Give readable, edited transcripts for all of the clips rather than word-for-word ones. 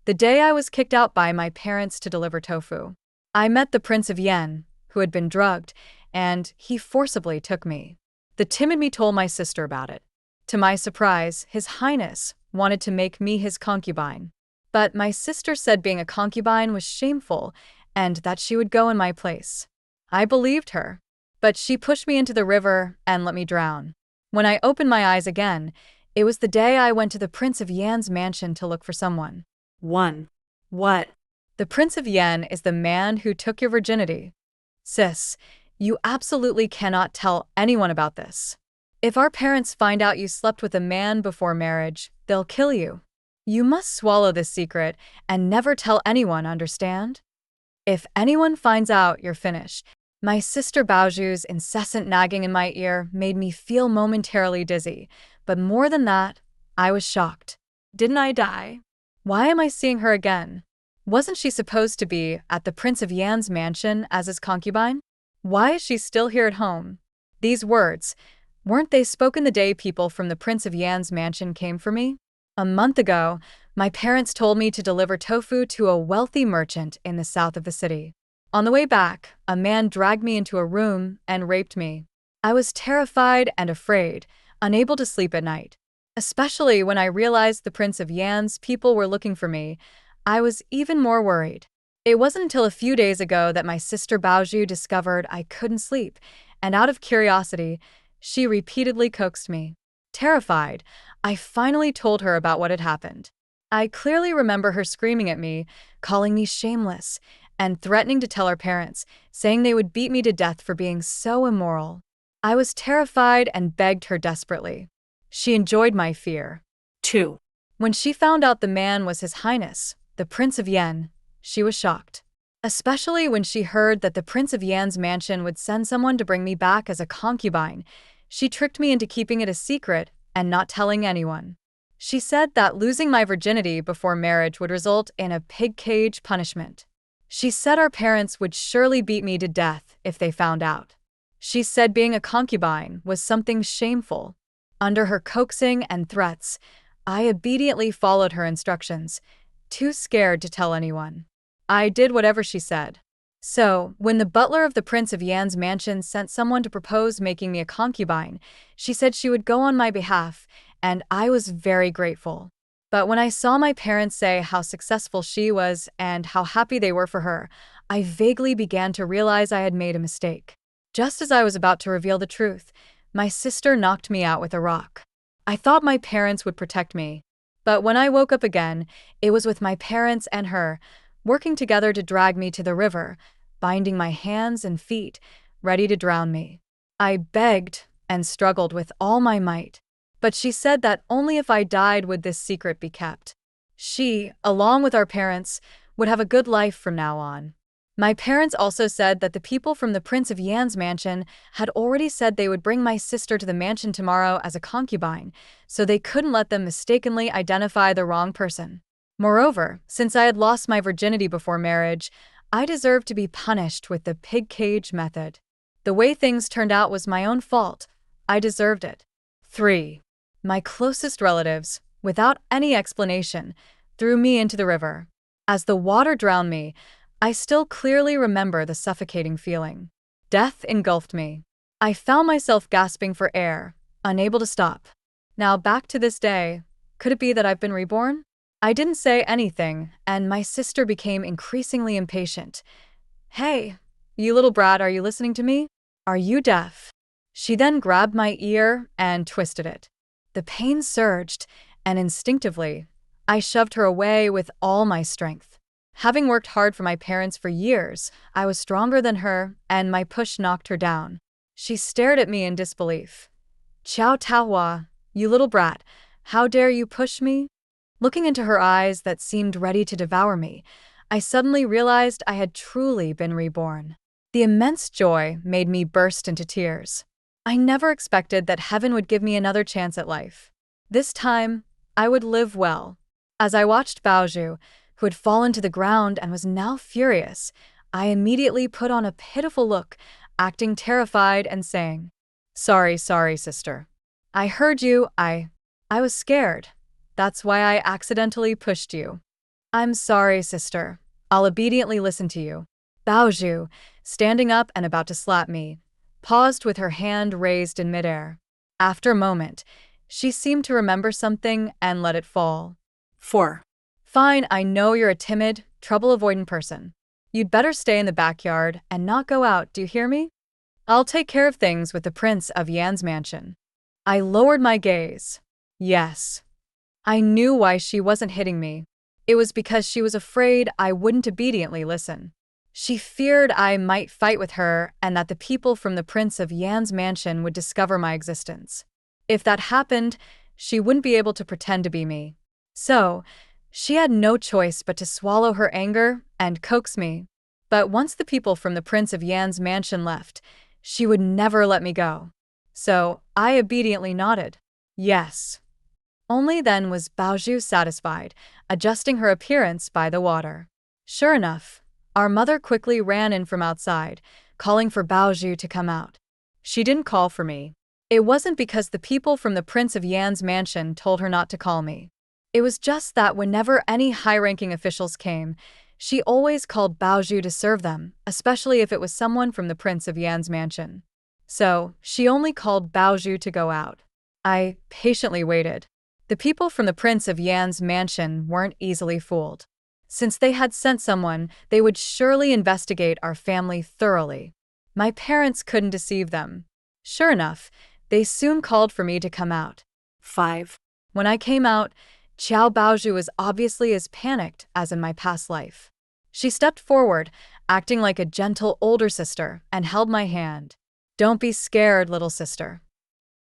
The day I was kicked out by my parents to deliver tofu. I met the Prince of Yen, who had been drugged, and he forcibly took me. The timid me told my sister about it. To my surprise, His Highness wanted to make me his concubine. But my sister said being a concubine was shameful and that she would go in my place. I believed her, but she pushed me into the river and let me drown. When I opened my eyes again, it was the day I went to the Prince of Yan's mansion to look for someone. 1. What? The Prince of Yan is the man who took your virginity. Sis, you absolutely cannot tell anyone about this. If our parents find out you slept with a man before marriage, they'll kill you. You must swallow this secret and never tell anyone, understand? If anyone finds out, you're finished. My sister Baoju's incessant nagging in my ear made me feel momentarily dizzy, but more than that, I was shocked. Didn't I die? Why am I seeing her again? Wasn't she supposed to be at the Prince of Yan's mansion as his concubine? Why is she still here at home? These words, weren't they spoken the day people from the Prince of Yan's mansion came for me? A month ago, my parents told me to deliver tofu to a wealthy merchant in the south of the city. On the way back, a man dragged me into a room and raped me. I was terrified and afraid, unable to sleep at night. Especially when I realized the Prince of Yan's people were looking for me, I was even more worried. It wasn't until a few days ago that my sister Baoju discovered I couldn't sleep, and out of curiosity, she repeatedly coaxed me. Terrified, I finally told her about what had happened. I clearly remember her screaming at me, calling me shameless, and threatening to tell her parents, saying they would beat me to death for being so immoral. I was terrified and begged her desperately. She enjoyed my fear. 2. When she found out the man was His Highness, the Prince of Yen, she was shocked. Especially when she heard that the Prince of Yan's mansion would send someone to bring me back as a concubine. She tricked me into keeping it a secret and not telling anyone. She said that losing my virginity before marriage would result in a pig cage punishment. She said our parents would surely beat me to death if they found out. She said being a concubine was something shameful. Under her coaxing and threats, I obediently followed her instructions, too scared to tell anyone. I did whatever she said. So, when the butler of the Prince of Yan's mansion sent someone to propose making me a concubine, she said she would go on my behalf, and I was very grateful. But when I saw my parents say how successful she was and how happy they were for her, I vaguely began to realize I had made a mistake. Just as I was about to reveal the truth, my sister knocked me out with a rock. I thought my parents would protect me. But when I woke up again, it was with my parents and her, working together to drag me to the river, binding my hands and feet, ready to drown me. I begged and struggled with all my might, but she said that only if I died would this secret be kept. She, along with our parents, would have a good life from now on. My parents also said that the people from the Prince of Yan's mansion had already said they would bring my sister to the mansion tomorrow as a concubine, so they couldn't let them mistakenly identify the wrong person. Moreover, since I had lost my virginity before marriage, I deserved to be punished with the pig cage method. The way things turned out was my own fault. I deserved it. 3. My closest relatives, without any explanation, threw me into the river. As the water drowned me, I still clearly remember the suffocating feeling. Death engulfed me. I found myself gasping for air, unable to stop. Now back to this day, could it be that I've been reborn? I didn't say anything, and my sister became increasingly impatient. Hey, you little brat, are you listening to me? Are you deaf? She then grabbed my ear and twisted it. The pain surged, and instinctively, I shoved her away with all my strength. Having worked hard for my parents for years, I was stronger than her, and my push knocked her down. She stared at me in disbelief. Chow Taohua, you little brat, how dare you push me? Looking into her eyes that seemed ready to devour me, I suddenly realized I had truly been reborn. The immense joy made me burst into tears. I never expected that heaven would give me another chance at life. This time, I would live well. As I watched Baoju, who had fallen to the ground and was now furious, I immediately put on a pitiful look, acting terrified and saying, Sorry, sister. I heard you, I was scared. That's why I accidentally pushed you. I'm sorry, sister. I'll obediently listen to you. Baoju, standing up and about to slap me, paused with her hand raised in midair. After a moment, she seemed to remember something and let it fall. 4. Fine, I know you're a timid, trouble-avoidant person. You'd better stay in the backyard and not go out, do you hear me? I'll take care of things with the Prince of Yan's mansion. I lowered my gaze. Yes. I knew why she wasn't hitting me. It was because she was afraid I wouldn't obediently listen. She feared I might fight with her and that the people from the Prince of Yan's mansion would discover my existence. If that happened, she wouldn't be able to pretend to be me. So, she had no choice but to swallow her anger and coax me. But once the people from the Prince of Yan's mansion left, she would never let me go. So, I obediently nodded. Yes. Only then was Baoju satisfied, adjusting her appearance by the water. Sure enough, our mother quickly ran in from outside, calling for Baoju to come out. She didn't call for me. It wasn't because the people from the Prince of Yan's mansion told her not to call me. It was just that whenever any high-ranking officials came, she always called Baoju to serve them, especially if it was someone from the Prince of Yan's mansion. So, she only called Baoju to go out. I patiently waited. The people from the Prince of Yan's mansion weren't easily fooled. Since they had sent someone, they would surely investigate our family thoroughly. My parents couldn't deceive them. Sure enough, they soon called for me to come out. 5. When I came out, Qiao Baoju was obviously as panicked as in my past life. She stepped forward, acting like a gentle older sister, and held my hand. Don't be scared, little sister.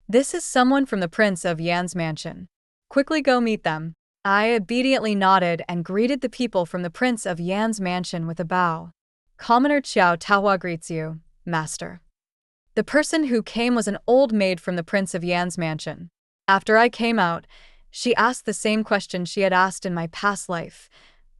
This is someone from the Prince of Yan's mansion. Quickly go meet them. I obediently nodded and greeted the people from the Prince of Yan's mansion with a bow. Commoner Qiao Taohua greets you, master. The person who came was an old maid from the Prince of Yan's mansion. After I came out, she asked the same question she had asked in my past life.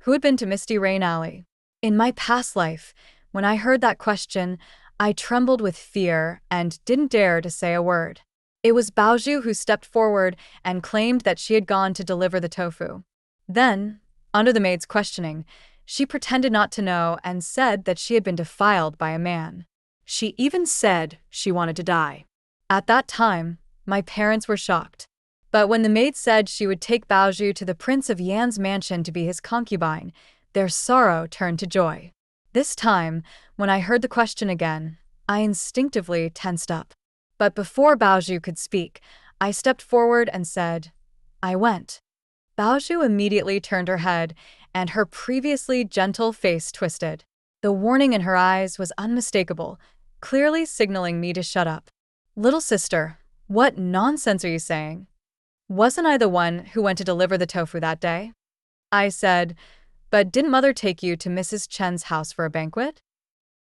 Who had been to Misty Rain Alley? In my past life, when I heard that question, I trembled with fear and didn't dare to say a word. It was Baoju who stepped forward and claimed that she had gone to deliver the tofu. Then, under the maid's questioning, she pretended not to know and said that she had been defiled by a man. She even said she wanted to die. At that time, my parents were shocked. But when the maid said she would take Baoju to the Prince of Yan's mansion to be his concubine, their sorrow turned to joy. This time, when I heard the question again, I instinctively tensed up. But before Baoju could speak, I stepped forward and said, I went. Baoju immediately turned her head, and her previously gentle face twisted. The warning in her eyes was unmistakable, clearly signaling me to shut up. Little sister, what nonsense are you saying? Wasn't I the one who went to deliver the tofu that day? I said, but didn't Mother take you to Mrs. Chen's house for a banquet?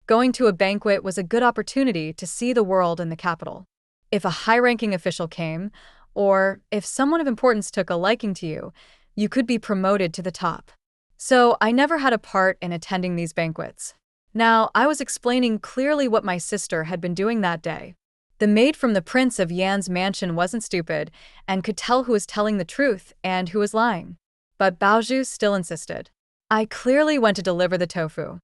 Going to a banquet was a good opportunity to see the world in the capital. If a high-ranking official came, or if someone of importance took a liking to you, you could be promoted to the top. So I never had a part in attending these banquets. Now, I was explaining clearly what my sister had been doing that day. The maid from the Prince of Yan's mansion wasn't stupid and could tell who was telling the truth and who was lying. But Baoju still insisted. I clearly went to deliver the tofu.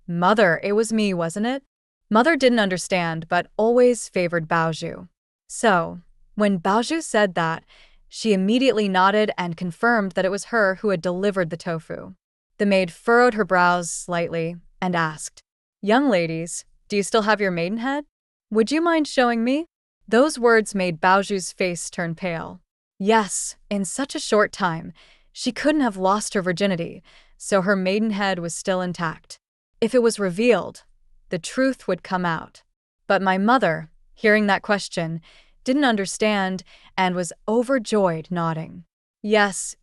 Mother, it was me, wasn't it? Mother didn't understand but always favored Baoju. So, when Baoju said that, she immediately nodded and confirmed that it was her who had delivered the tofu. The maid furrowed her brows slightly and asked, Young ladies, do you still have your maidenhead? Would you mind showing me? Those words made Baoju's face turn pale. Yes, in such a short time, she couldn't have lost her virginity, so her maidenhead was still intact. If it was revealed, the truth would come out. But my mother, hearing that question, didn't understand and was overjoyed, nodding. Yes,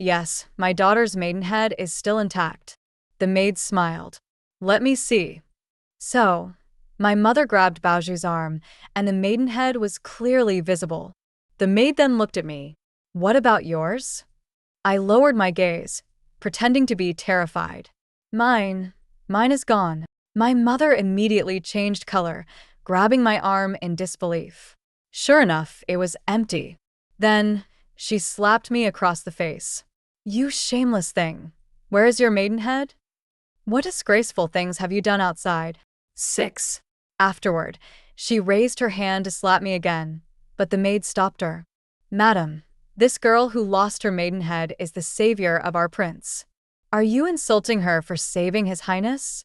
my daughter's maidenhead is still intact. The maid smiled. Let me see. So, my mother grabbed Baoju's arm, and the maidenhead was clearly visible. The maid then looked at me. What about yours? I lowered my gaze, pretending to be terrified. Mine is gone. My mother immediately changed color, grabbing my arm in disbelief. Sure enough, it was empty. Then, she slapped me across the face. You shameless thing. Where is your maidenhead? What disgraceful things have you done outside? 6. Afterward, she raised her hand to slap me again, but the maid stopped her. Madam, this girl who lost her maidenhead is the savior of our prince. Are you insulting her for saving his highness?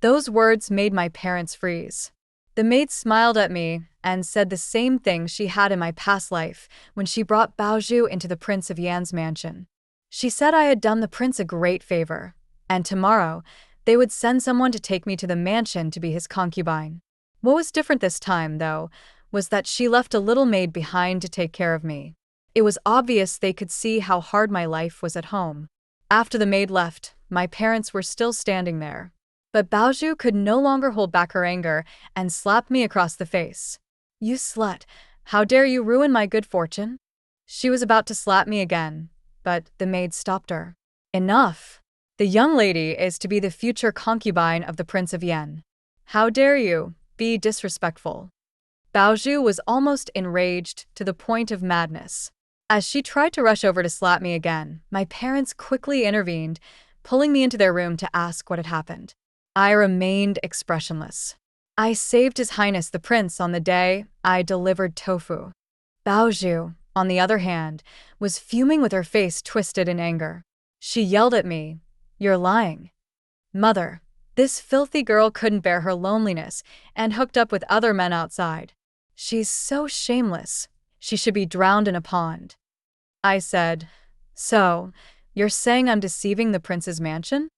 Those words made my parents freeze. The maid smiled at me and said the same thing she had in my past life when she brought Baoju into the Prince of Yan's mansion. She said I had done the prince a great favor, and tomorrow they would send someone to take me to the mansion to be his concubine. What was different this time, though, was that she left a little maid behind to take care of me. It was obvious they could see how hard my life was at home. After the maid left, my parents were still standing there. But Baoju could no longer hold back her anger and slapped me across the face. You slut, how dare you ruin my good fortune? She was about to slap me again, but the maid stopped her. Enough! The young lady is to be the future concubine of the Prince of Yan. How dare you be disrespectful? Baoju was almost enraged to the point of madness. As she tried to rush over to slap me again, my parents quickly intervened, pulling me into their room to ask what had happened. I remained expressionless. I saved His Highness the Prince on the day I delivered tofu. Baoju, on the other hand, was fuming with her face twisted in anger. She yelled at me, "You're lying. Mother, this filthy girl couldn't bear her loneliness and hooked up with other men outside. She's so shameless. She should be drowned in a pond." I said, "So, you're saying I'm deceiving the prince's mansion?"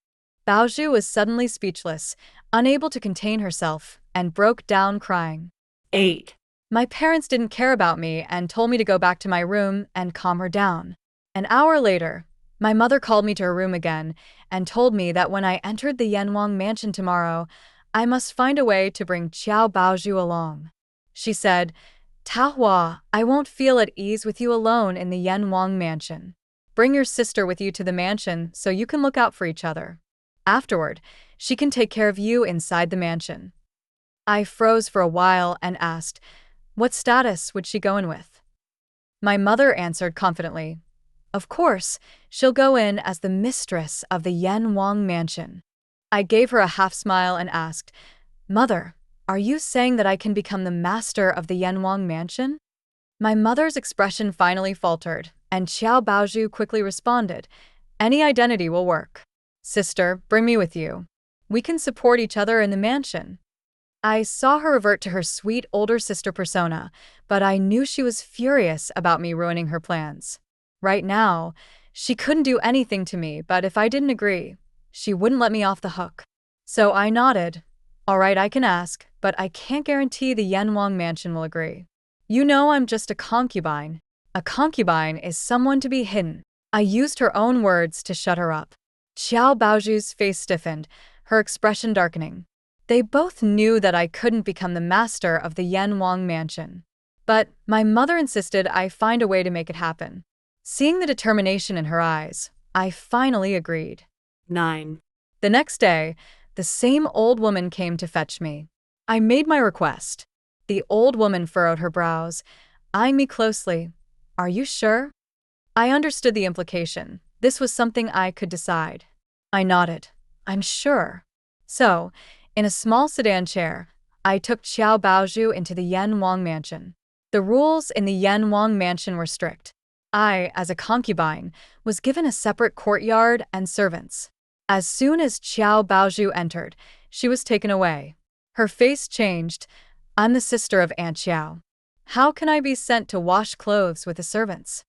Baoju was suddenly speechless, unable to contain herself, and broke down crying. 8. My parents didn't care about me and told me to go back to my room and calm her down. An hour later, my mother called me to her room again and told me that when I entered the Yanwang mansion tomorrow, I must find a way to bring Qiao Baoju along. She said, "Tahua, I won't feel at ease with you alone in the Yanwang mansion. Bring your sister with you to the mansion so you can look out for each other. Afterward, she can take care of you inside the mansion." I froze for a while and asked, what status would she go in with? My mother answered confidently, "Of course, she'll go in as the mistress of the Yanwang mansion." I gave her a half smile and asked, "Mother, are you saying that I can become the master of the Yanwang mansion?" My mother's expression finally faltered, and Qiao Baoju quickly responded, "Any identity will work. Sister, bring me with you. We can support each other in the mansion." I saw her revert to her sweet older sister persona, but I knew she was furious about me ruining her plans. Right now, she couldn't do anything to me, but if I didn't agree, she wouldn't let me off the hook. So I nodded. "All right, I can ask, but I can't guarantee the Yanwang mansion will agree. You know I'm just a concubine. A concubine is someone to be hidden." I used her own words to shut her up. Qiao Baoju's face stiffened, her expression darkening. They both knew that I couldn't become the master of the Yanwang mansion. But my mother insisted I find a way to make it happen. Seeing the determination in her eyes, I finally agreed. 9. The next day, the same old woman came to fetch me. I made my request. The old woman furrowed her brows, eyeing me closely. "Are you sure?" I understood the implication. This was something I could decide. I nodded. "I'm sure." So, in a small sedan chair, I took Qiao Baoju into the Yanwang mansion. The rules in the Yanwang mansion were strict. I, as a concubine, was given a separate courtyard and servants. As soon as Qiao Baoju entered, she was taken away. Her face changed. "I'm the sister of Aunt Qiao. How can I be sent to wash clothes with the servants?"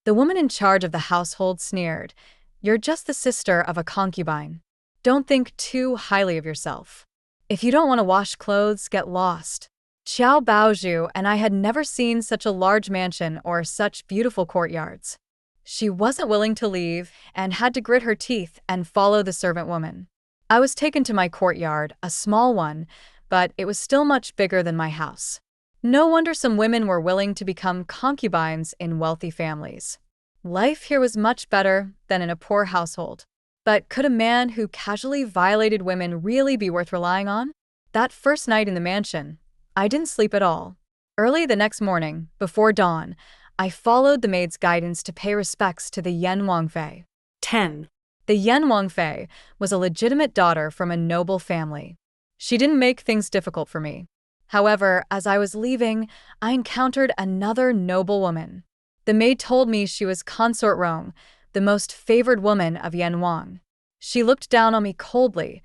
The woman in charge of the household sneered. "You're just the sister of a concubine. Don't think too highly of yourself. If you don't want to wash clothes, get lost." Qiao Baoju and I had never seen such a large mansion or such beautiful courtyards. She wasn't willing to leave and had to grit her teeth and follow the servant woman. I was taken to my courtyard, a small one, but it was still much bigger than my house. No wonder some women were willing to become concubines in wealthy families. Life here was much better than in a poor household. But could a man who casually violated women really be worth relying on? That first night in the mansion, I didn't sleep at all. Early the next morning, before dawn, I followed the maid's guidance to pay respects to the Yanwang Fei. 10. The Yan Wangfei was a legitimate daughter from a noble family. She didn't make things difficult for me. However, as I was leaving, I encountered another noble woman. The maid told me she was Consort Rong, the most favored woman of Yan Wang. She looked down on me coldly.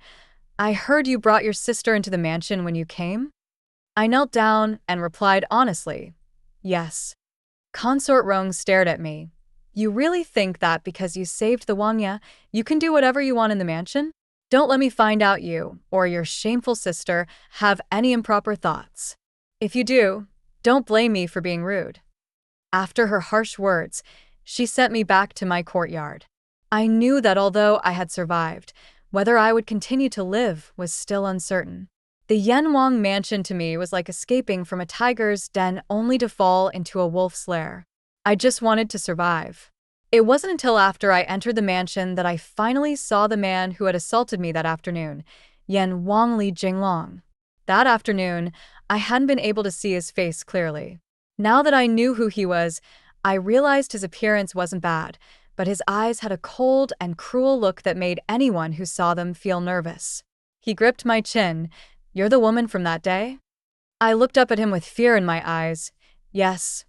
"I heard you brought your sister into the mansion when you came?" I knelt down and replied honestly, "Yes." Consort Rong stared at me. "You really think that because you saved the Wangya, you can do whatever you want in the mansion? Don't let me find out you, or your shameful sister, have any improper thoughts. If you do, don't blame me for being rude." After her harsh words, she sent me back to my courtyard. I knew that although I had survived, whether I would continue to live was still uncertain. The Yanwang mansion to me was like escaping from a tiger's den only to fall into a wolf's lair. I just wanted to survive. It wasn't until after I entered the mansion that I finally saw the man who had assaulted me that afternoon, Yan Wang Li Jinglong. That afternoon, I hadn't been able to see his face clearly. Now that I knew who he was, I realized his appearance wasn't bad, but his eyes had a cold and cruel look that made anyone who saw them feel nervous. He gripped my chin. "You're the woman from that day?" I looked up at him with fear in my eyes. Yes,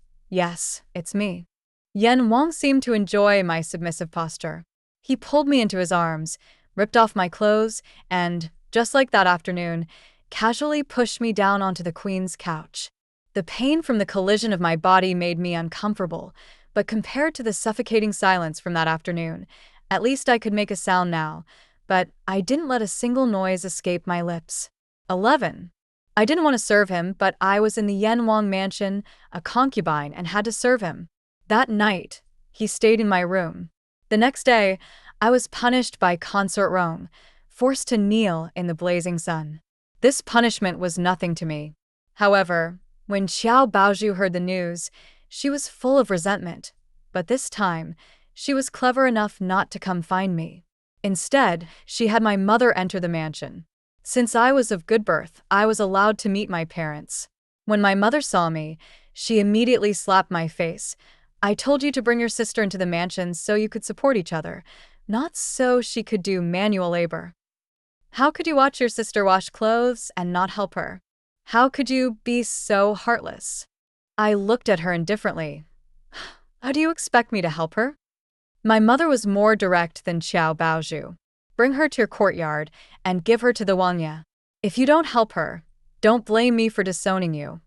it's me." Yan Wang seemed to enjoy my submissive posture. He pulled me into his arms, ripped off my clothes, and, just like that afternoon, casually pushed me down onto the queen's couch. The pain from the collision of my body made me uncomfortable, but compared to the suffocating silence from that afternoon, at least I could make a sound now, but I didn't let a single noise escape my lips. 11. I didn't want to serve him, but I was in the Yanwang mansion, a concubine, and had to serve him. That night, he stayed in my room. The next day, I was punished by Consort Rong, forced to kneel in the blazing sun. This punishment was nothing to me. However, when Xiao Baozhu heard the news, she was full of resentment, but this time, she was clever enough not to come find me. Instead, she had my mother enter the mansion. Since I was of good birth, I was allowed to meet my parents. When my mother saw me, she immediately slapped my face. "I told you to bring your sister into the mansion so you could support each other, not so she could do manual labor. How could you watch your sister wash clothes and not help her? How could you be so heartless?" I looked at her indifferently. "How do you expect me to help her?" My mother was more direct than Xiao Baozhu. "Bring her to your courtyard and give her to the Wangya. If you don't help her, don't blame me for disowning you."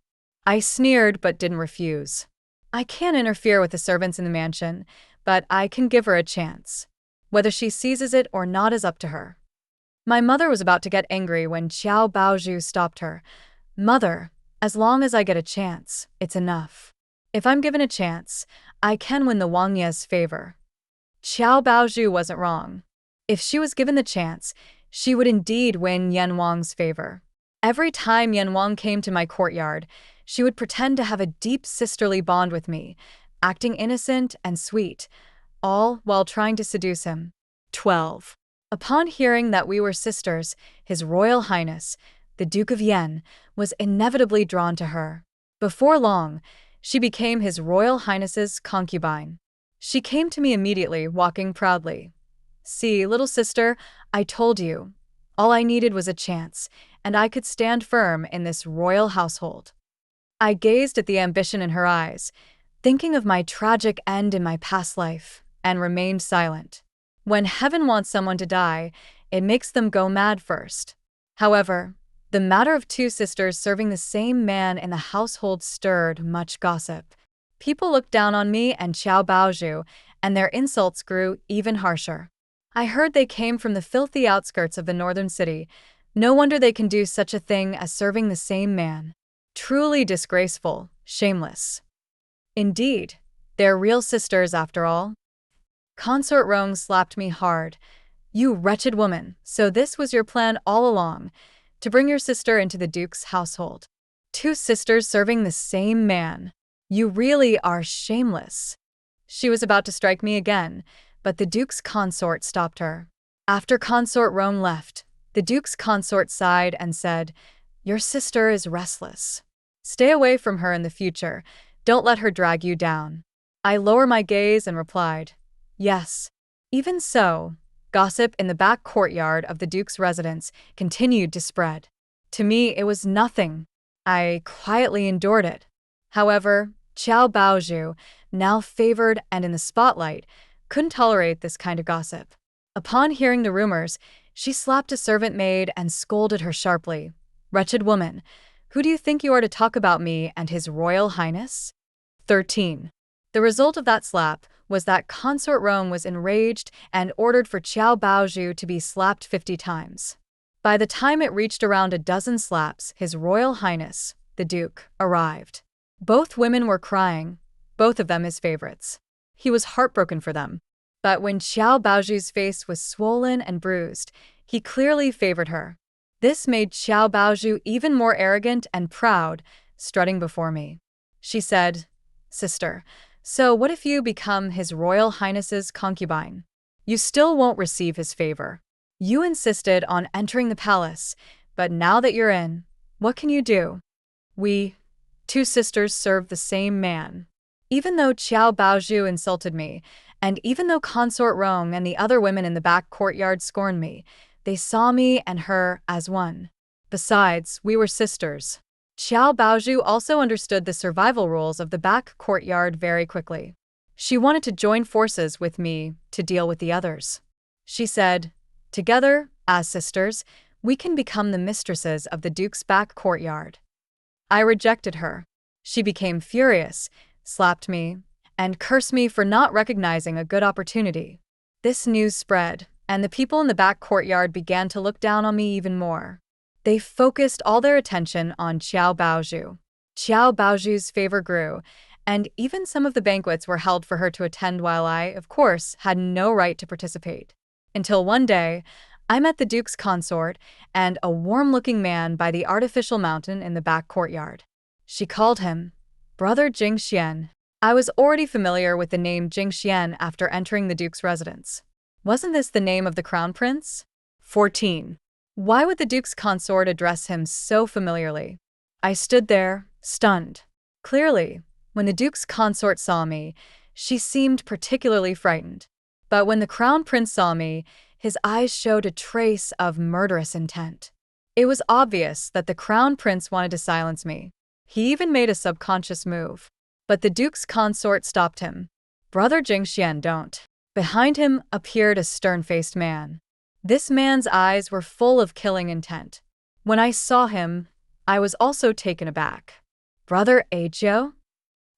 I sneered but didn't refuse. I can't interfere with the servants in the mansion, but I can give her a chance. Whether she seizes it or not is up to her. My mother was about to get angry when Xiao Baozhu stopped her. "Mother, as long as I get a chance, it's enough. If I'm given a chance, I can win the Wangya's favor." Xiao Baozhu wasn't wrong. If she was given the chance, she would indeed win Yan Wang's favor. Every time Yan Wang came to my courtyard, she would pretend to have a deep sisterly bond with me, acting innocent and sweet, all while trying to seduce him. 12. Upon hearing that we were sisters, His Royal Highness, the Duke of Yan, was inevitably drawn to her. Before long, she became His Royal Highness's concubine. She came to me immediately, walking proudly. "See, little sister, I told you. All I needed was a chance, and I could stand firm in this royal household." I gazed at the ambition in her eyes, thinking of my tragic end in my past life, and remained silent. When heaven wants someone to die, it makes them go mad first. However, the matter of two sisters serving the same man in the household stirred much gossip. People looked down on me and Xiao Baozhu, and their insults grew even harsher. I heard they came from the filthy outskirts of the northern city. No wonder they can do such a thing as serving the same man. Truly disgraceful, shameless. Indeed, they're real sisters after all. Consort Rong slapped me hard. "You wretched woman, so this was your plan all along, to bring your sister into the Duke's household. Two sisters serving the same man. You really are shameless." She was about to strike me again, but the Duke's consort stopped her. After Consort Rong left, the Duke's consort sighed and said, "Your sister is restless. Stay away from her in the future. Don't let her drag you down." I lowered my gaze and replied, "Yes. Even so, Gossip in the back courtyard of the Duke's residence continued to spread. To me, it was nothing. I quietly endured it. However, Qiao Baozhu, now favored and in the spotlight, couldn't tolerate this kind of gossip. Upon hearing the rumors, she slapped a servant maid and scolded her sharply. "Wretched woman, who do you think you are to talk about me and His Royal Highness?" 13. The result of that slap was that Consort Rong was enraged and ordered for Qiao Baozhu to be slapped 50 times. By the time it reached around a dozen slaps, His Royal Highness, the Duke, arrived. Both women were crying, both of them his favorites. He was heartbroken for them. But when Qiao Baozhu's face was swollen and bruised, he clearly favored her. This made Qiao Baozhu even more arrogant and proud, strutting before me. She said, "Sister, so what if you become His Royal Highness's concubine? You still won't receive his favor. You insisted on entering the palace, but now that you're in, what can you do? We, two sisters, serve the same man." Even though Qiao Baozhu insulted me, and even though Consort Rong and the other women in the back courtyard scorned me, they saw me and her as one. Besides, we were sisters. Qiao Baozhu also understood the survival rules of the back courtyard very quickly. She wanted to join forces with me to deal with the others. She said, "Together, as sisters, we can become the mistresses of the Duke's back courtyard." I rejected her. She became furious, slapped me, and cursed me for not recognizing a good opportunity. This news spread, and the people in the back courtyard began to look down on me even more. They focused all their attention on Qiao Baozhu. Qiao Baozhu's favor grew, and even some of the banquets were held for her to attend while I, of course, had no right to participate. Until one day, I met the Duke's consort and a warm-looking man by the artificial mountain in the back courtyard. She called him Brother Jingxian. I was already familiar with the name Jingxian after entering the Duke's residence. Wasn't this the name of the crown prince? 14. Why would the Duke's consort address him so familiarly? I stood there, stunned. Clearly, when the Duke's consort saw me, she seemed particularly frightened. But when the crown prince saw me, his eyes showed a trace of murderous intent. It was obvious that the crown prince wanted to silence me. He even made a subconscious move. But the Duke's consort stopped him. "Brother Jingxian, don't." Behind him appeared a stern-faced man. This man's eyes were full of killing intent. When I saw him, I was also taken aback. "Brother Ajo?"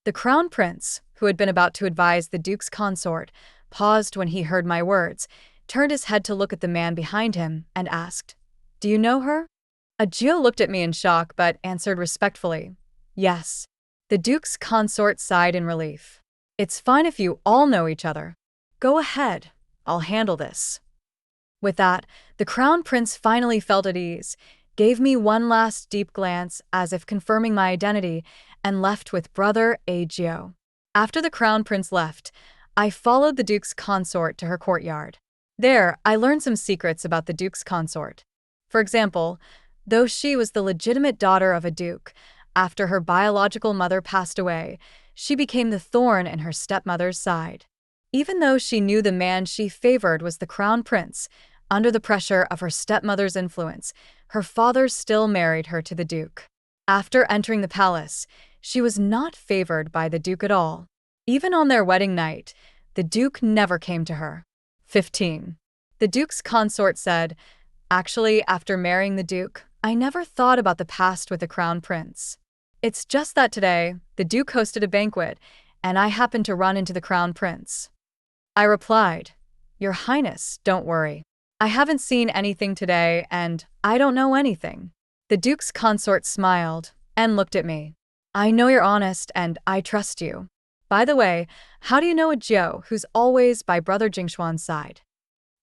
The crown prince, who had been about to advise the Duke's consort, paused when he heard my words, turned his head to look at the man behind him, and asked, "Do you know her?" Ajo looked at me in shock but answered respectfully, "Yes." The Duke's consort sighed in relief. "It's fine if you all know each other. Go ahead, I'll handle this." With that, the crown prince finally felt at ease, gave me one last deep glance as if confirming my identity, and left with Brother Ajo. After the crown prince left, I followed the Duke's consort to her courtyard. There, I learned some secrets about the Duke's consort. For example, though she was the legitimate daughter of a duke, after her biological mother passed away, she became the thorn in her stepmother's side. Even though she knew the man she favored was the crown prince, under the pressure of her stepmother's influence, her father still married her to the Duke. After entering the palace, she was not favored by the Duke at all. Even on their wedding night, the Duke never came to her. 15. The Duke's consort said, "Actually, after marrying the Duke, I never thought about the past with the crown prince. It's just that today, the Duke hosted a banquet, and I happened to run into the crown prince." I replied, "Your Highness, don't worry. I haven't seen anything today, and I don't know anything." The Duke's consort smiled and looked at me. "I know you're honest, and I trust you. By the way, how do you know a Jiao who's always by Brother Jingxuan's side?"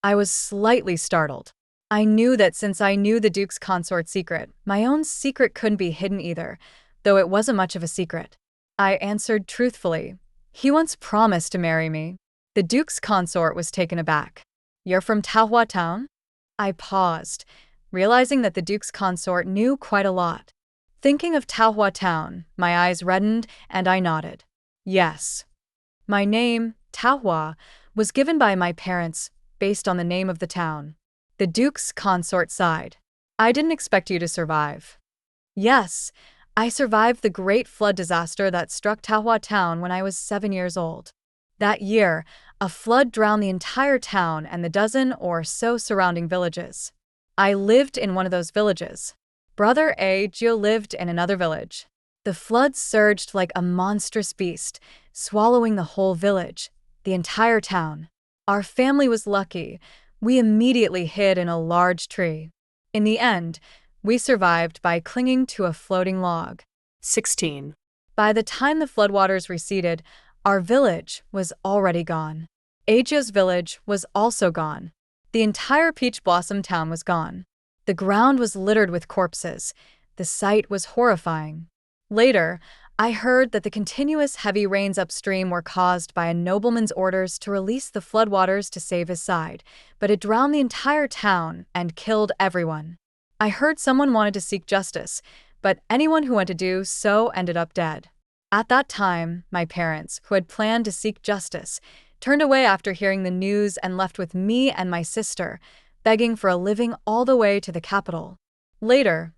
I was slightly startled. I knew that since I knew the Duke's consort's secret, my own secret couldn't be hidden either, though it wasn't much of a secret. I answered truthfully, "He once promised to marry me." The Duke's consort was taken aback. "You're from Taohua Town?" I paused, realizing that the Duke's consort knew quite a lot. Thinking of Taohua Town, my eyes reddened and I nodded. "Yes. My name, Taohua, was given by my parents based on the name of the town. The Duke's consort sighed. I didn't expect you to survive. Yes, I survived the great flood disaster that struck Tahua town when I was 7 years old. That year, a flood drowned the entire town and the dozen or so surrounding villages. I lived in one of those villages. Brother Agio lived in another village. The flood surged like a monstrous beast, swallowing the whole village, the entire town. Our family was lucky. We immediately hid in a large tree. In the end, we survived by clinging to a floating log. 16. By the time the floodwaters receded, our village was already gone. Agio's village was also gone. The entire Peach Blossom town was gone. The ground was littered with corpses. The sight was horrifying. Later, I heard that the continuous heavy rains upstream were caused by a nobleman's orders to release the floodwaters to save his side, but it drowned the entire town and killed everyone. I heard someone wanted to seek justice, but anyone who went to do so ended up dead. At that time, my parents, who had planned to seek justice, turned away after hearing the news and left with me and my sister, begging for a living all the way to the capital. Later,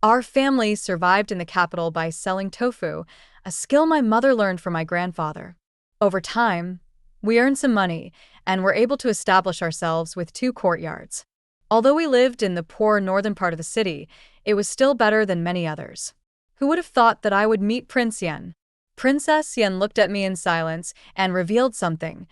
our family survived in the capital by selling tofu, a skill my mother learned from my grandfather. Over time, we earned some money and were able to establish ourselves with 2 courtyards. Although we lived in the poor northern part of the city, it was still better than many others. Who would have thought that I would meet Prince Yen? Princess Yen looked at me in silence and revealed something.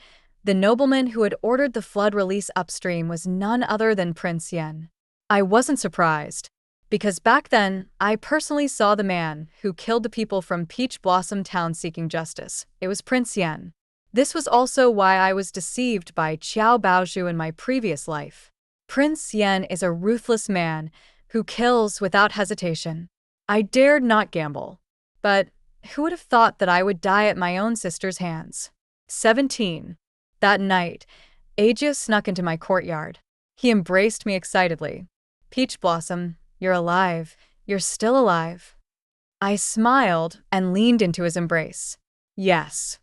The nobleman who had ordered the flood release upstream was none other than Prince Yen. I wasn't surprised, because back then, I personally saw the man who killed the people from Peach Blossom Town seeking justice. It was Prince Yen. This was also why I was deceived by Qiao Baozhu in my previous life. Prince Yen is a ruthless man who kills without hesitation. I dared not gamble. But who would have thought that I would die at my own sister's hands? 17. That night, Agio snuck into my courtyard. He embraced me excitedly. Peach Blossom, you're alive. You're still alive. I smiled and leaned into his embrace. Yes,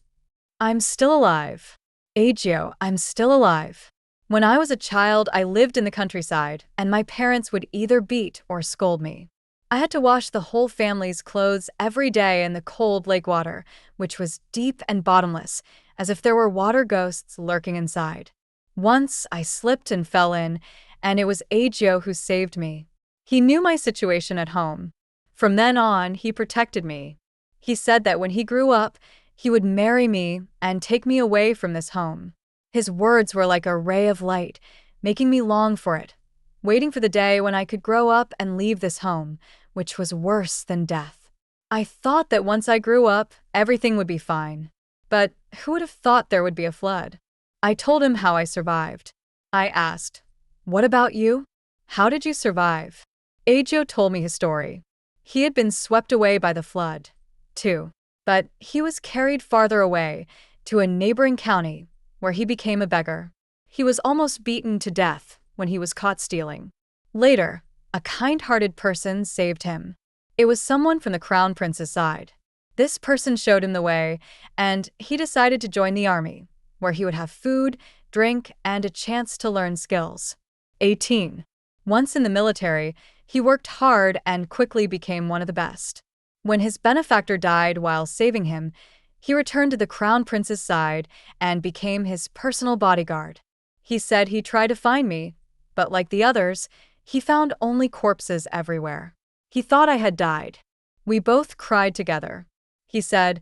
I'm still alive. Agio, I'm still alive. When I was a child, I lived in the countryside, and my parents would either beat or scold me. I had to wash the whole family's clothes every day in the cold lake water, which was deep and bottomless, as if there were water ghosts lurking inside. Once I slipped and fell in, and it was Agio who saved me. He knew my situation at home. From then on, he protected me. He said that when he grew up, he would marry me and take me away from this home. His words were like a ray of light, making me long for it, waiting for the day when I could grow up and leave this home, which was worse than death. I thought that once I grew up, everything would be fine. But who would have thought there would be a flood? I told him how I survived. I asked, "What about you? How did you survive?" Agio told me his story. He had been swept away by the flood, too. But he was carried farther away, to a neighboring county, where he became a beggar. He was almost beaten to death when he was caught stealing. Later, a kind-hearted person saved him. It was someone from the crown prince's side. This person showed him the way, and he decided to join the army, where he would have food, drink, and a chance to learn skills. 18. Once in the military, he worked hard and quickly became one of the best. When his benefactor died while saving him, he returned to the crown prince's side and became his personal bodyguard. He said he tried to find me, but like the others, he found only corpses everywhere. He thought I had died. We both cried together. He said,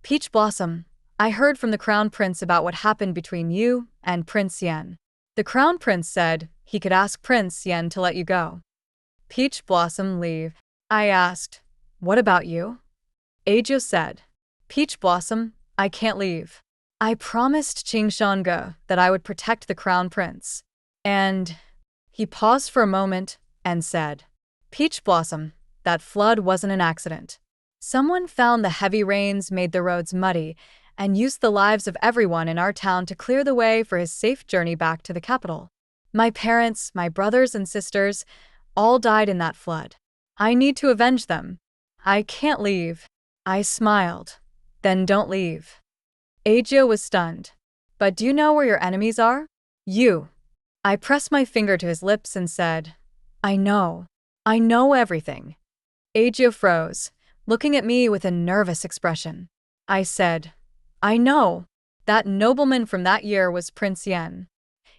"Peach Blossom, I heard from the crown prince about what happened between you and Prince Yen. The crown prince said he could ask Prince Yen to let you go." Peach Blossom leave. I asked, "What about you?" Agio said, "Peach Blossom, I can't leave. I promised Qingshanga that I would protect the crown prince." And he paused for a moment and said, "Peach Blossom, that flood wasn't an accident. Someone found the heavy rains made the roads muddy and used the lives of everyone in our town to clear the way for his safe journey back to the capital. My parents, my brothers and sisters, all died in that flood. I need to avenge them. I can't leave." I smiled. "Then don't leave." Agio was stunned. "But do you know where your enemies are? You, I pressed my finger to his lips and said, I know. I know everything. Agio froze, looking at me with a nervous expression. I said, I know. That nobleman from that year was Prince Yen.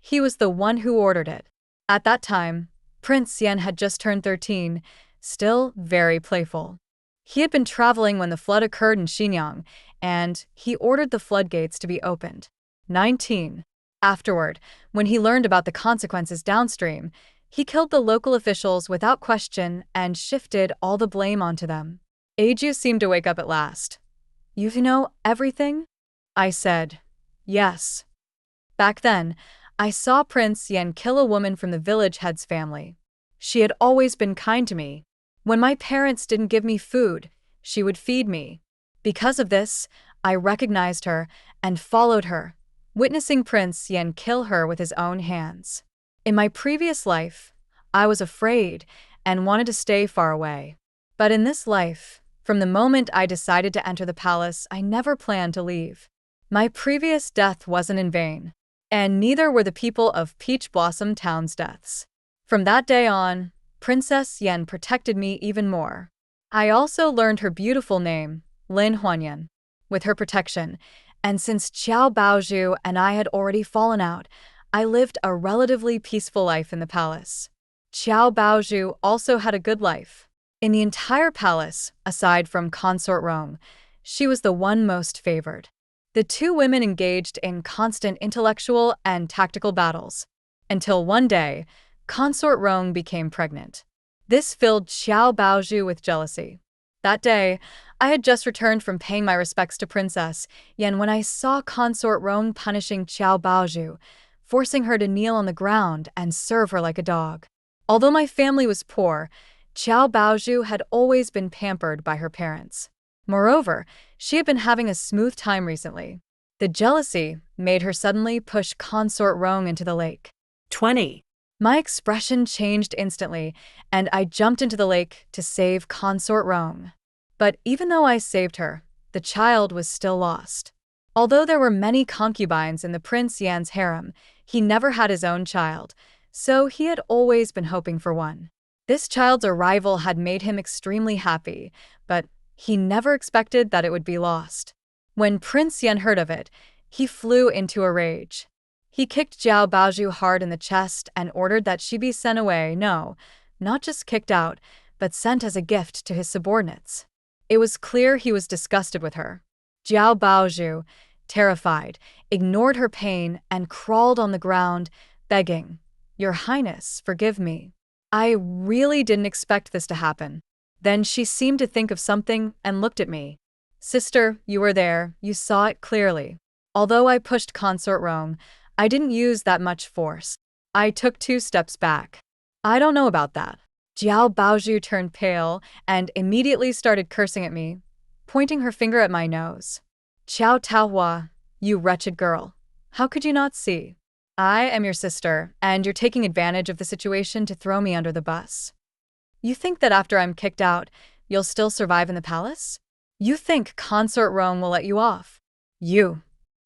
He was the one who ordered it. At that time, Prince Yen had just turned 13, still very playful. He had been traveling when the flood occurred in Xinjiang, and he ordered the floodgates to be opened. 19. Afterward, when he learned about the consequences downstream, he killed the local officials without question and shifted all the blame onto them. Aju seemed to wake up at last. You know everything? I said, yes. Back then, I saw Prince Yen kill a woman from the village head's family. She had always been kind to me. When my parents didn't give me food, she would feed me. Because of this, I recognized her and followed her, witnessing Prince Yen kill her with his own hands. In my previous life, I was afraid and wanted to stay far away. But in this life, from the moment I decided to enter the palace, I never planned to leave. My previous death wasn't in vain, and neither were the people of Peach Blossom Town's deaths. From that day on, Princess Yen protected me even more. I also learned her beautiful name, Lin Huanyan, with her protection, and since Qiao Baozhu and I had already fallen out, I lived a relatively peaceful life in the palace. Qiao Baozhu also had a good life. In the entire palace, aside from Consort Rong, she was the one most favored. The two women engaged in constant intellectual and tactical battles, until one day, Consort Rong became pregnant. This filled Qiao Baozhu with jealousy. That day, I had just returned from paying my respects to Princess Yen when I saw Consort Rong punishing Qiao Baozhu, forcing her to kneel on the ground and serve her like a dog. Although my family was poor, Qiao Baozhu had always been pampered by her parents. Moreover, she had been having a smooth time recently. The jealousy made her suddenly push Consort Rong into the lake. 20. My expression changed instantly, and I jumped into the lake to save Consort Rong. But even though I saved her, the child was still lost. Although there were many concubines in the Prince Yan's harem, he never had his own child, so he had always been hoping for one. This child's arrival had made him extremely happy, but he never expected that it would be lost. When Prince Yen heard of it, he flew into a rage. He kicked Qiao Baozhu hard in the chest and ordered that she be sent away, no, not just kicked out, but sent as a gift to his subordinates. It was clear he was disgusted with her. Qiao Baozhu, terrified, ignored her pain and crawled on the ground, begging, Your Highness, forgive me. I really didn't expect this to happen. Then she seemed to think of something and looked at me. Sister, you were there, you saw it clearly. Although I pushed Consort Rong, I didn't use that much force. I took 2 steps back. I don't know about that. Qiao Baozhu turned pale and immediately started cursing at me, pointing her finger at my nose. Qiao Taohua, you wretched girl. How could you not see? I am your sister, and you're taking advantage of the situation to throw me under the bus. You think that after I'm kicked out, you'll still survive in the palace? You think Consort Rong will let you off? You.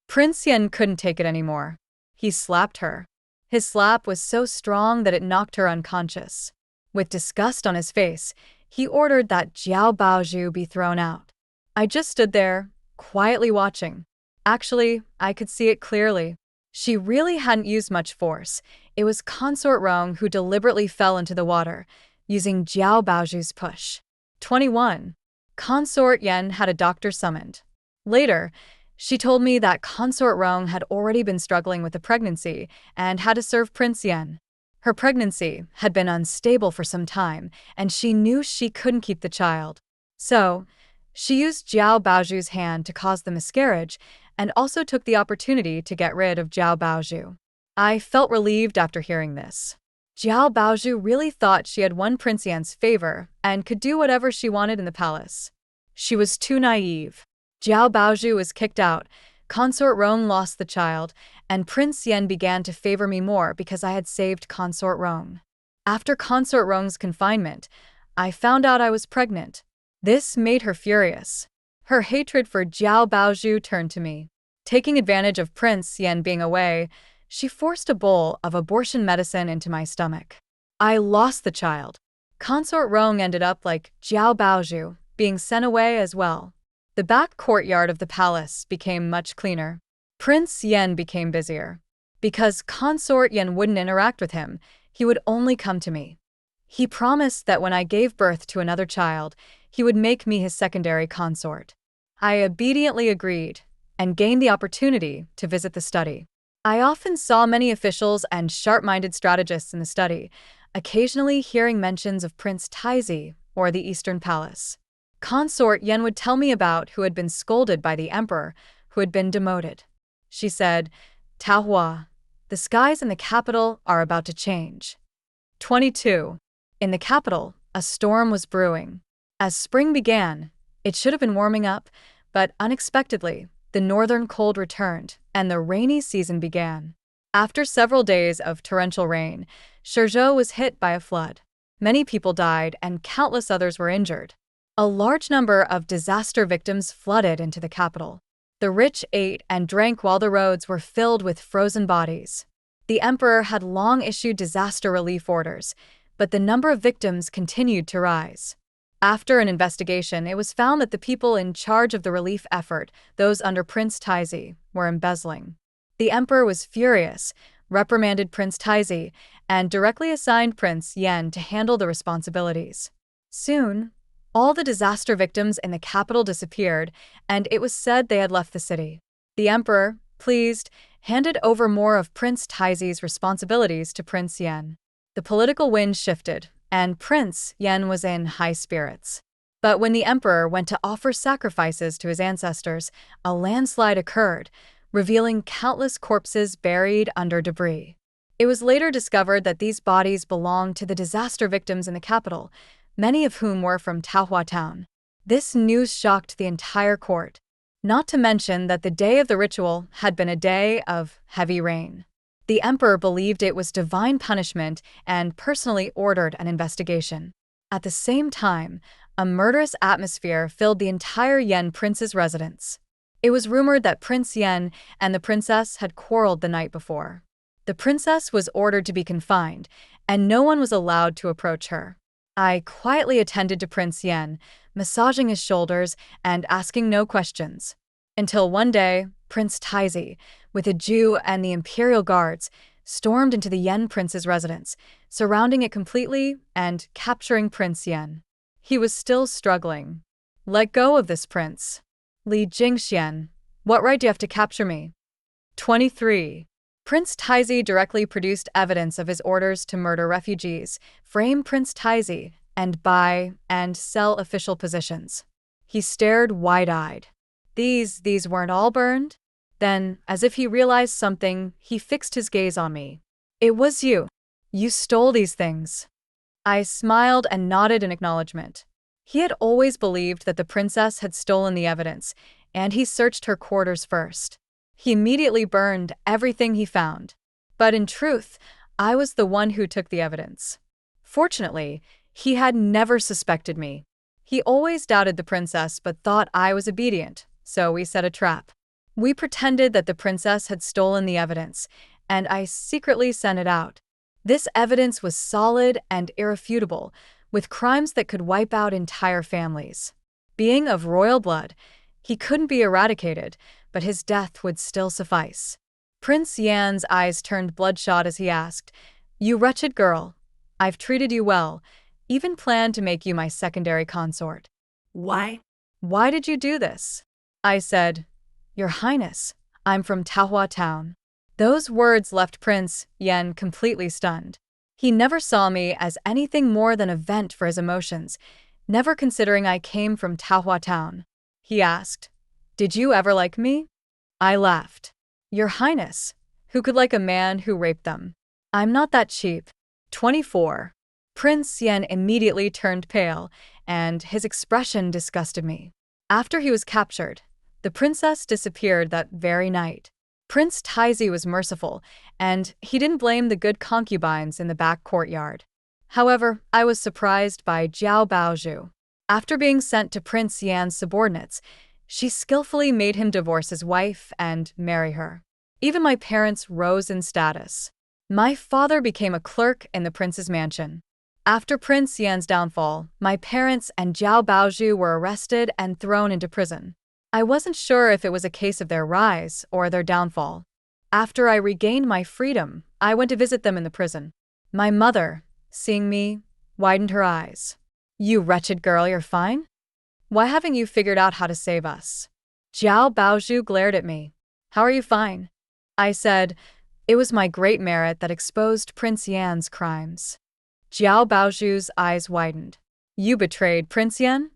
Prince Yen couldn't take it anymore. He slapped her. His slap was so strong that it knocked her unconscious. With disgust on his face, he ordered that Qiao Baozhu be thrown out. I just stood there, quietly watching. Actually, I could see it clearly. She really hadn't used much force. It was Consort Rong who deliberately fell into the water, using Qiao Baozhu's push. 21. Consort Yen had a doctor summoned. Later, she told me that Consort Rong had already been struggling with a pregnancy and had to serve Prince Yen. Her pregnancy had been unstable for some time, and she knew she couldn't keep the child. So, she used Qiao Baozhu's hand to cause the miscarriage and also took the opportunity to get rid of Qiao Baozhu. I felt relieved after hearing this. Qiao Baozhu really thought she had won Prince Yan's favor and could do whatever she wanted in the palace. She was too naive. Qiao Baozhu was kicked out, Consort Rong lost the child, and Prince Yen began to favor me more because I had saved Consort Rong. After Consort Rong's confinement, I found out I was pregnant. This made her furious. Her hatred for Qiao Baozhu turned to me. Taking advantage of Prince Yen being away, She forced a bowl of abortion medicine into my stomach. I lost the child. Consort Rong ended up like Jiao Baozhu, being sent away as well. The back courtyard of the palace became much cleaner. Prince Yen became busier. Because Consort Yen wouldn't interact with him, he would only come to me. He promised that when I gave birth to another child, he would make me his secondary consort. I obediently agreed and gained the opportunity to visit the study. I often saw many officials and sharp-minded strategists in the study, occasionally hearing mentions of Prince Taizi or the Eastern Palace. Consort Yen would tell me about who had been scolded by the emperor, who had been demoted. She said, "Taohua, the skies in the capital are about to change." 22. In the capital, a storm was brewing. As spring began, it should have been warming up, but unexpectedly, the northern cold returned, and the rainy season began. After several days of torrential rain, Shenzhou was hit by a flood. Many people died and countless others were injured. A large number of disaster victims flooded into the capital. The rich ate and drank while the roads were filled with frozen bodies. The emperor had long issued disaster relief orders, but the number of victims continued to rise. After an investigation, it was found that the people in charge of the relief effort, those under Prince Taizi, were embezzling. The emperor was furious, reprimanded Prince Taizi, and directly assigned Prince Yen to handle the responsibilities. Soon, all the disaster victims in the capital disappeared, and it was said they had left the city. The emperor, pleased, handed over more of Prince Taizi's responsibilities to Prince Yen. The political wind shifted, and Prince Yen was in high spirits. But when the emperor went to offer sacrifices to his ancestors, a landslide occurred, revealing countless corpses buried under debris. It was later discovered that these bodies belonged to the disaster victims in the capital, many of whom were from Taohua town. This news shocked the entire court, not to mention that the day of the ritual had been a day of heavy rain. The emperor believed it was divine punishment and personally ordered an investigation. At the same time, a murderous atmosphere filled the entire Yen prince's residence. It was rumored that Prince Yen and the princess had quarreled the night before. The princess was ordered to be confined, and no one was allowed to approach her. I quietly attended to Prince Yen, massaging his shoulders and asking no questions. Until one day, Prince Taizi, with a Jew and the imperial guards, stormed into the Yen prince's residence, surrounding it completely and capturing Prince Yen. He was still struggling. "Let go of this prince." "Li Jingxian, what right do you have to capture me?" 23. Prince Taizi directly produced evidence of his orders to murder refugees, frame Prince Taizi, and buy and sell official positions. He stared wide-eyed. These weren't all burned? Then, as if he realized something, he fixed his gaze on me. "It was you. You stole these things." I smiled and nodded in acknowledgement. He had always believed that the princess had stolen the evidence, and he searched her quarters first. He immediately burned everything he found. But in truth, I was the one who took the evidence. Fortunately, he had never suspected me. He always doubted the princess but thought I was obedient, so we set a trap. We pretended that the princess had stolen the evidence, and I secretly sent it out. This evidence was solid and irrefutable, with crimes that could wipe out entire families. Being of royal blood, he couldn't be eradicated, but his death would still suffice. Prince Yan's eyes turned bloodshot as he asked, "You wretched girl, I've treated you well, even planned to make you my secondary consort. Why? Why did you do this?" I said, "Your Highness, I'm from Taohua town." Those words left Prince Yen completely stunned. He never saw me as anything more than a vent for his emotions, never considering I came from Taohua town. He asked, "Did you ever like me?" I laughed. "Your Highness, who could like a man who raped them? I'm not that cheap." 24. Prince Yen immediately turned pale, and his expression disgusted me. After he was captured, the princess disappeared that very night. Prince Taizi was merciful, and he didn't blame the good concubines in the back courtyard. However, I was surprised by Jiao Baozhu. After being sent to Prince Yan's subordinates, she skillfully made him divorce his wife and marry her. Even my parents rose in status. My father became a clerk in the prince's mansion. After Prince Yan's downfall, my parents and Zhao Baozhu were arrested and thrown into prison. I wasn't sure if it was a case of their rise or their downfall. After I regained my freedom, I went to visit them in the prison. My mother, seeing me, widened her eyes. "You wretched girl, you're fine? Why haven't you figured out how to save us?" Zhao Baozhu glared at me. "How are you fine?" I said, "It was my great merit that exposed Prince Yan's crimes." Zhao Baozhu's eyes widened. "You betrayed Prince Yan?"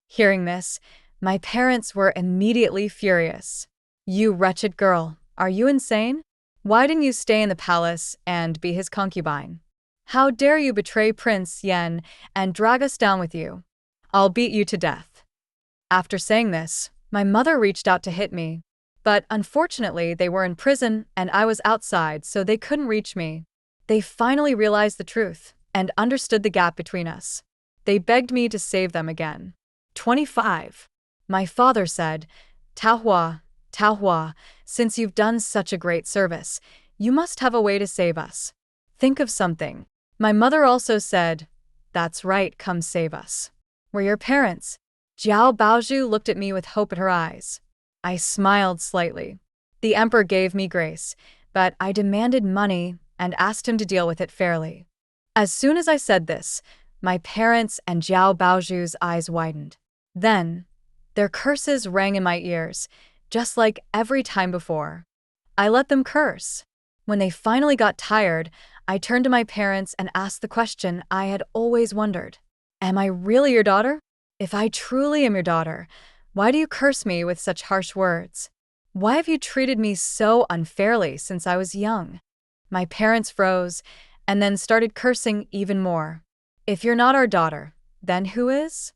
Hearing this, my parents were immediately furious. "You wretched girl, are you insane? Why didn't you stay in the palace and be his concubine? How dare you betray Prince Yan and drag us down with you? I'll beat you to death." After saying this, my mother reached out to hit me. But unfortunately, they were in prison and I was outside, so they couldn't reach me. They finally realized the truth and understood the gap between us. They begged me to save them again. 25. My father said, Tao Hua, since you've done such a great service, you must have a way to save us. Think of something." My mother also said, "That's right, come save us." "We're your parents." Zhao Baozhu looked at me with hope in her eyes. I smiled slightly. The emperor gave me grace, but I demanded money and asked him to deal with it fairly. As soon as I said this, my parents and Zhao Baozhu's eyes widened. Then, their curses rang in my ears, just like every time before. I let them curse. When they finally got tired, I turned to my parents and asked the question I had always wondered. "Am I really your daughter? If I truly am your daughter, why do you curse me with such harsh words? Why have you treated me so unfairly since I was young?" My parents froze and then started cursing even more. "If you're not our daughter, then who is?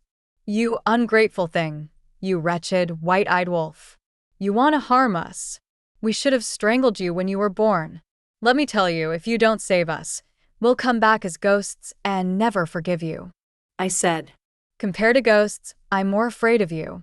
You ungrateful thing, you wretched, white-eyed wolf. You want to harm us. We should have strangled you when you were born. Let me tell you, if you don't save us, we'll come back as ghosts and never forgive you." I said. "Compared to ghosts, I'm more afraid of you.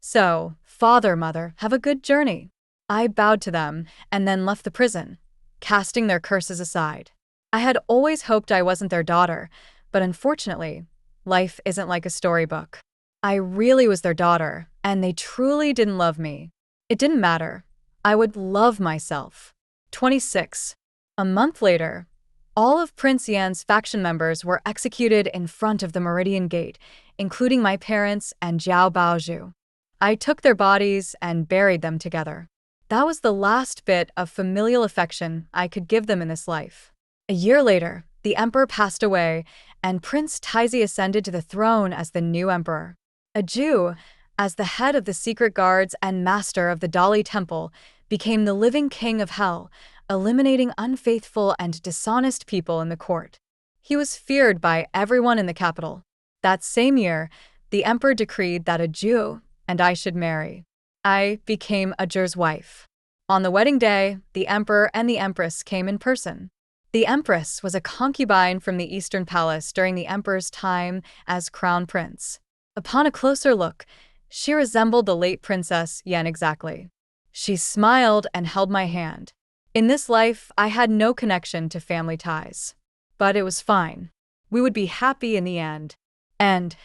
So, father, mother, have a good journey." I bowed to them and then left the prison, casting their curses aside. I had always hoped I wasn't their daughter, but unfortunately, life isn't like a storybook. I really was their daughter, and they truly didn't love me. It didn't matter. I would love myself. 26. A month later, all of Prince Yan's faction members were executed in front of the Meridian Gate, including my parents and Zhao Baozhu. I took their bodies and buried them together. That was the last bit of familial affection I could give them in this life. A year later, the emperor passed away, and Prince Taizi ascended to the throne as the new emperor. A Jew, as the head of the secret guards and master of the Dali Temple, became the living king of hell, eliminating unfaithful and dishonest people in the court. He was feared by everyone in the capital. That same year, the emperor decreed that a Jew and I should marry. I became a Jur's wife. On the wedding day, the emperor and the empress came in person. The empress was a concubine from the Eastern Palace during the emperor's time as crown prince. Upon a closer look, she resembled the late Princess Yan exactly. She smiled and held my hand. In this life, I had no connection to family ties. But it was fine. We would be happy in the end. And